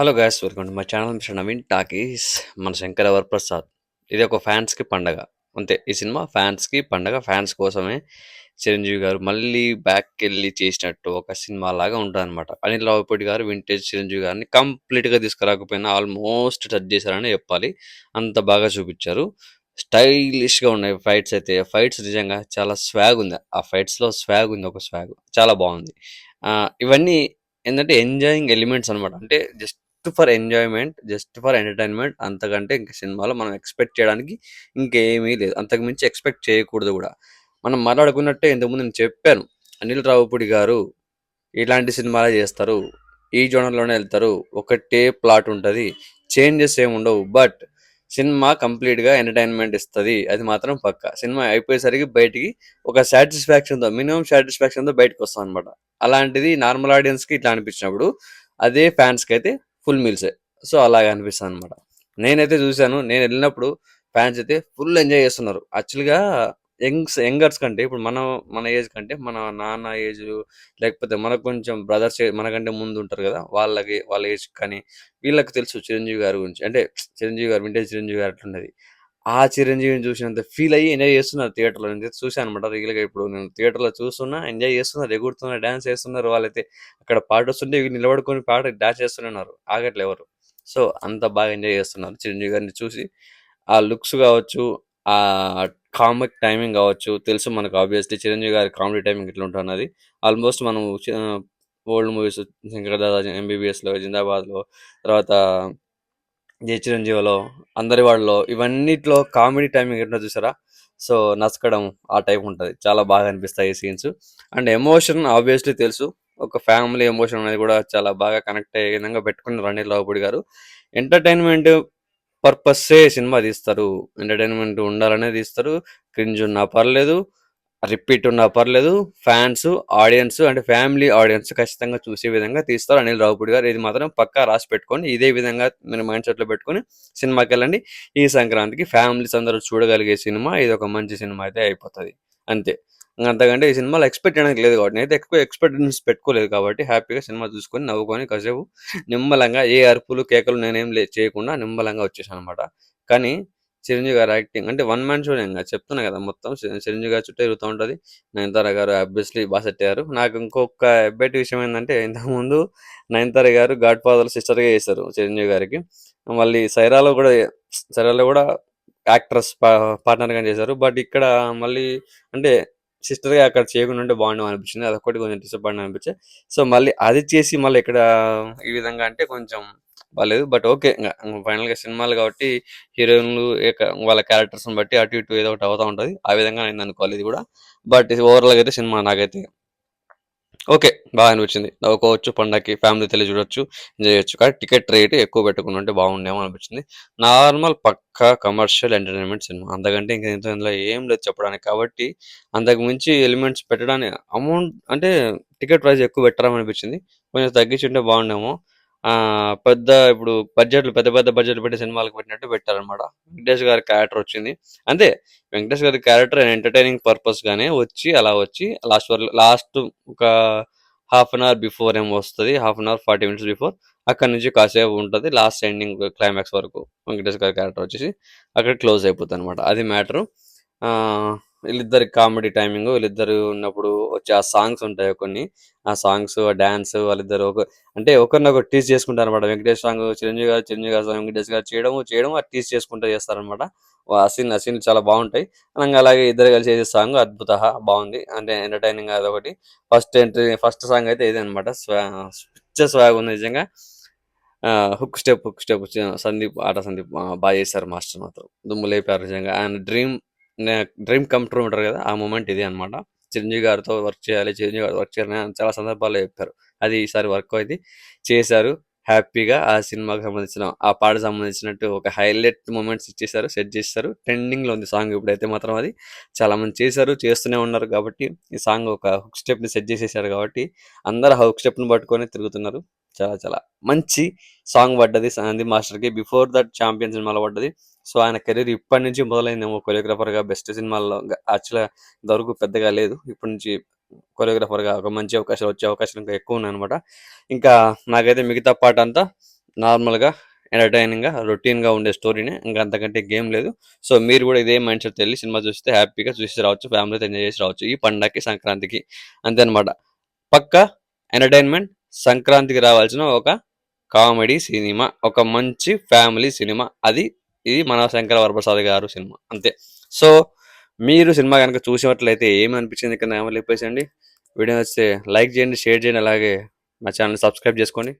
Hello guys, welcome to my channel mister Naveen talkies. మన Shankar ever Prasad. ఇది ఒక ఫ్యాన్స్కి పండగ. అంతే, ఈ సినిమా ఫ్యాన్స్కి పండగ. ఫ్యాన్స్ కోసమే చిరంజీవి గారు మళ్ళీ బ్యాక్ వెళ్ళి చేసినట్టు ఒక సినిమా లాగా ఉంటుంది అనమాట. అనిల్ రావిపూడి గారు వింటేజ్ చిరంజీవి గారిని కంప్లీట్గా తీసుకురాకపోయినా ఆల్మోస్ట్ టచ్ చేశారని చెప్పాలి. అంత బాగా చూపించారు. స్టైలిష్గా ఉన్నాయి ఫైట్స్. అయితే ఫైట్స్ నిజంగా చాలా స్వాగ్ ఉంది. ఆ ఫైట్స్లో స్వాగ్ ఉంది, ఒక స్వాగ్ చాలా బాగుంది. ఇవన్నీ ఏంటంటే ఎంజాయింగ్ ఎలిమెంట్స్ అనమాట. అంటే just for enjoyment, just for entertainment. అంతకంటే ఇంక సినిమాలో మనం ఎక్స్పెక్ట్ చేయడానికి ఇంకేమీ లేదు. అంతకు మించి ఎక్స్పెక్ట్ చేయకూడదు కూడా. మనం మాట్లాడుకున్నట్టే ఇంతకుముందు నేను చెప్పాను, అనిల్ రావిపూడి గారు ఇలాంటి సినిమాలే చేస్తారు, ఈ జోనర్లోనే వెళ్తారు, ఒకటే ప్లాట్ ఉంటుంది, చేంజెస్ ఏమి ఉండవు, బట్ సినిమా కంప్లీట్గా ఎంటర్టైన్మెంట్ ఇస్తుంది. అది మాత్రం పక్క. సినిమా అయిపోయేసరికి బయటికి ఒక సాటిస్ఫాక్షన్తో, మినిమం సాటిస్ఫాక్షన్తో బయటకు వస్తాం అనమాట. అలాంటిది నార్మల్ ఆడియన్స్కి ఇట్లా అనిపించినప్పుడు అదే ఫ్యాన్స్కి అయితే ఫుల్ మీల్సే. సో అలాగే అనిపిస్తుంది అనమాట. నేనైతే చూశాను, నేను వెళ్ళినప్పుడు ఫ్యాన్స్ అయితే ఫుల్ ఎంజాయ్ చేస్తున్నారు. యాక్చువల్గా యంగర్స్ కంటే, ఇప్పుడు మన ఏజ్ కంటే మన నాన్న ఏజ్, లేకపోతే మనకు కొంచెం బ్రదర్స్ మనకంటే ముందు ఉంటారు కదా, వాళ్ళ ఏజ్ కానీ వీళ్ళకి తెలుసు చిరంజీవి గారి గురించి. అంటే చిరంజీవి గారు, వింటేజ్ చిరంజీవి గారు అట్లున్నది. ఆ చిరంజీవిని చూసినంత ఫీల్ అయ్యి ఎంజాయ్ చేస్తున్నారు థియేటర్లో. నేను చూశాను అనమాట రియల్గా. ఇప్పుడు నేను థియేటర్లో చూస్తున్నా, ఎంజాయ్ చేస్తున్నారు, ఎగురుతున్నారు, డాన్స్ చేస్తున్నారు. వాళ్ళైతే అక్కడ పాట వస్తుంటే వీళ్ళు నిలబడుకొని పాట డాన్స్ చేస్తున్నారు, ఆగట్లే ఎవరు. సో అంత బాగా ఎంజాయ్ చేస్తున్నారు చిరంజీవి గారిని చూసి. ఆ లుక్స్ కావచ్చు, ఆ కామిక్ టైమింగ్ కావచ్చు, తెలుసు మనకు ఆబ్వియస్లీ చిరంజీవి గారి కామెడీ టైమింగ్ ఇట్లా ఉంటుంది. ఆల్మోస్ట్ మనం ఓల్డ్ మూవీస్, శంకరదాద ఎంబీబీఎస్లో, జిందాబాద్లో, తర్వాత జై చిరంజీవిలో, అందరి వాళ్ళలో, ఇవన్నిట్లో కామెడీ టైమింగ్ ఎట్లా చూసారా? సో నచ్చకడం ఆ టైప్ ఉంటుంది. చాలా బాగా అనిపిస్తాయి ఈ సీన్స్. అండ్ ఎమోషన్ ఆబ్వియస్లీ తెలుసు, ఒక ఫ్యామిలీ ఎమోషన్ అనేది కూడా చాలా బాగా కనెక్ట్ అయ్యే విధంగా పెట్టుకున్నారు అనిల్ రావుపూడి గారు. ఎంటర్టైన్మెంట్ పర్పస్సే సినిమా తీస్తారు, ఎంటర్టైన్మెంట్ ఉండాలనే తీస్తారు. క్రింజ్ ఉన్నా పర్లేదు, రిపీట్ ఉన్నా పర్లేదు, ఫ్యాన్స్, ఆడియన్స్ అంటే ఫ్యామిలీ ఆడియన్స్ ఖచ్చితంగా చూసే విధంగా తీస్తారు అనిల్ రావుపూడి గారు. ఇది మాత్రం పక్కా రాసి పెట్టుకొని, ఇదే విధంగా మీరు మైండ్ సెట్లో పెట్టుకొని సినిమాకి వెళ్ళండి. ఈ సంక్రాంతికి ఫ్యామిలీస్ అందరూ చూడగలిగే సినిమా ఇది, ఒక మంచి సినిమా అయితే అయిపోతుంది. అంతే. అంతకంటే ఈ సినిమాలో ఎక్స్పెక్ట్ చేయడానికి లేదు కాబట్టి, నేనైతే ఎక్కువ ఎక్స్పెక్టేషన్స్ పెట్టుకోలేదు కాబట్టి హ్యాపీగా సినిమా చూసుకొని నవ్వుకొని కాసేపు నిమ్మలంగా, ఏ అరుపులు కేకలు నేనేం చేయకుండా నిమ్మలంగా వచ్చేసాను అనమాట. కానీ చిరంజీవి గారు యాక్టింగ్ అంటే వన్ మ్యాన్ షో. నేను చెప్తున్నా కదా, మొత్తం చిరంజీవి గారి చుట్టూ తిరుగుతూ ఉంటుంది. నయనతార గారు ఆబ్వియస్లీ బాగా సెట్ అయ్యారు. నాకు ఇంకొక ఎబ్బెట్టి విషయం ఏంటంటే, ఇంతకుముందు నయనతార గారు గాడ్ ఫాదర్ సిస్టర్గా చేశారు చిరంజీవి గారికి. మళ్ళీ సైరాలో కూడా యాక్ట్రెస్ పార్ట్నర్గా చేశారు. బట్ ఇక్కడ మళ్ళీ అంటే సిస్టర్గా అక్కడ చేయకుండా ఉంటే బాగుండు అనిపించింది. అదొకటి కొంచెం డిసప్పాయింట్ అనిపించింది. సో మళ్ళీ అది చేసి మళ్ళీ ఇక్కడ ఈ విధంగా అంటే కొంచెం బాలేదు. బట్ ఓకే, ఇంకా ఫైనల్గా సినిమాలు కాబట్టి హీరోయిన్లు వాళ్ళ క్యారెక్టర్స్ని బట్టి అటు ఇటు ఏదో ఒకటి అవుతూ ఉంటుంది. ఆ విధంగా నేను అనుకోవాలి ఇది కూడా. బట్ ఇది ఓవరాల్గా అయితే సినిమా నాకైతే ఓకే, బాగా అనిపించింది. నవ్వుకోవచ్చు, పండగకి ఫ్యామిలీతో చూడొచ్చు, ఎంజాయ్ చేయొచ్చు. కానీ టికెట్ రేట్ ఎక్కువ పెట్టుకుంటే బాగుండేమో అనిపించింది. నార్మల్ పక్కా కమర్షియల్ ఎంటర్టైన్మెంట్ సినిమా, అంతకంటే ఇంకా ఇందులో ఏం లేదు చెప్పడానికి. కాబట్టి అంతకు మించి ఎలిమెంట్స్ పెట్టడానికి అమౌంట్ అంటే టికెట్ ప్రైస్ ఎక్కువ పెట్టడం అనిపించింది. కొంచెం తగ్గించి ఉంటే బాగుండేమో. ఇప్పుడు పెద్ద పెద్ద బడ్జెట్లు పెట్టి సినిమాలకు పెట్టినట్టు పెట్టారనమాట. వెంకటేష్ గారి క్యారెక్టర్ వచ్చింది అంతే. వెంకటేష్ గారి క్యారెక్టర్ ఎంటర్టైనింగ్ పర్పస్ గానే వచ్చి లాస్ట్ ఒక హాఫ్ అన్ అవర్ బిఫోర్ ఏమో వస్తుంది, half an hour 40 minutes before. అక్కడ నుంచి కాసేపు ఉంటుంది, లాస్ట్ ఎండింగ్ క్లైమాక్స్ వరకు వెంకటేష్ గారి క్యారెక్టర్ వచ్చేసి అక్కడ క్లోజ్ అయిపోతుంది అనమాట. అది మ్యాటరు. వీళ్ళిద్దరి కామెడీ టైమింగ్, వీళ్ళిద్దరు ఉన్నప్పుడు వచ్చే ఆ సాంగ్స్ ఉంటాయి కొన్ని, ఆ సాంగ్స్, ఆ డ్యాన్స్, వాళ్ళిద్దరు అంటే ఒకరినొకరు టీజ్ చేసుకుంటారు అనమాట. వెంకటేష్ సాంగ్ చిరంజీవి గారు సాంగ్ వెంకటేష్ గారు చేయడం అది టీజ్ చేసుకుంటూ చేస్తారనమాట. ఆ సీన్ చాలా బాగుంటాయి. అలాగే ఇద్దరు కలిసి చేసే సాంగ్ అద్భుత, బాగుంది. అంటే ఎంటర్టైనింగ్ అదొకటి. ఫస్ట్ సాంగ్ అయితే ఇదే అనమాట. స్వాగ్ ఉంది నిజంగా. హుక్ స్టెప్ సందీప్ బాగా చేశారు. మాస్టర్ మాత్రం దుమ్ము లేపారు నిజంగా. ఆయన డ్రీమ్ కమ్ ట్రూ ఉంటారు కదా, ఆ మూమెంట్ ఇది అనమాట. చిరంజీవి గారితో చిరంజీవి గారితో వర్క్ చేయాలని ఆయన చాలా సందర్భాల్లో చెప్పారు. అది ఈసారి వర్క్ అయితే చేశారు. హ్యాపీగా ఆ సినిమాకి సంబంధించిన ఆ పాటకు సంబంధించినట్టు ఒక హైలైట్ మూమెంట్స్ ఇచ్చేసారు, సెట్ చేస్తారు. ట్రెండింగ్లో ఉంది సాంగ్ ఇప్పుడైతే మాత్రం. అది చాలా మంది చేస్తూనే ఉన్నారు కాబట్టి ఈ సాంగ్ ఒక హుక్ స్టెప్ని సెట్ చేసేసారు కాబట్టి అందరు ఆ హుక్ స్టెప్ని పట్టుకొని తిరుగుతున్నారు. చాలా చాలా మంచి సాంగ్ పడ్డది సందీప్ మాస్టర్కి. బిఫోర్ దట్ ఛాంపియన్ సినిమాలో పడ్డది. సో ఆయన కెరీర్ ఇప్పటి నుంచి మొదలైందేమో కొరియోగ్రాఫర్గా. బెస్ట్ సినిమాల్లో యాక్చువల్గా ఇంతవరకు పెద్దగా లేదు. ఇప్పటి నుంచి కొరియోగ్రాఫర్గా ఒక మంచి అవకాశాలు వచ్చే అవకాశాలు ఇంకా ఎక్కువ ఉన్నాయన్నమాట. ఇంకా నాకైతే మిగతా పాట అంతా నార్మల్‌గా, ఎంటర్‌టైనింగ్‌గా, రొటీన్‌గా ఉండే స్టోరీనే. ఇంక అంతకంటే గేమ్ లేదు. సో, మీరు గూడా ఇదే మైండ్ సెట్‌తో ఎళ్లి సినిమా చూస్తే హ్యాపీగా చూసేసి రావచ్చు. ఫ్యామిలీతో ఎంజాయ్ చేసి రావచ్చు. ఈ పండగకి, సంక్రాంతికి అంతే అనమాట. పక్కా ఎంటర్‌టైన్‌మెంట్ సంక్రాంతికి రావాల్సిన ఒక కామెడీ సినిమా. ఒక మంచి ఫ్యామిలీ సినిమా. ఇది మన 'శంకర వరప్రసాద్' గారు సినిమా. అంతే. సో, మీరు సినిమా గనుక చూసినట్లయితే ఏమనిపించింది కింద కామెంట్‌లో చెప్పేసేయండి. వీడియో నచ్చితే లైక్ చేయండి, షేర్ చేయండి. అలాగే మా ఛానెల్‌ని సబ్స్క్రైబ్ చేసుకోండి.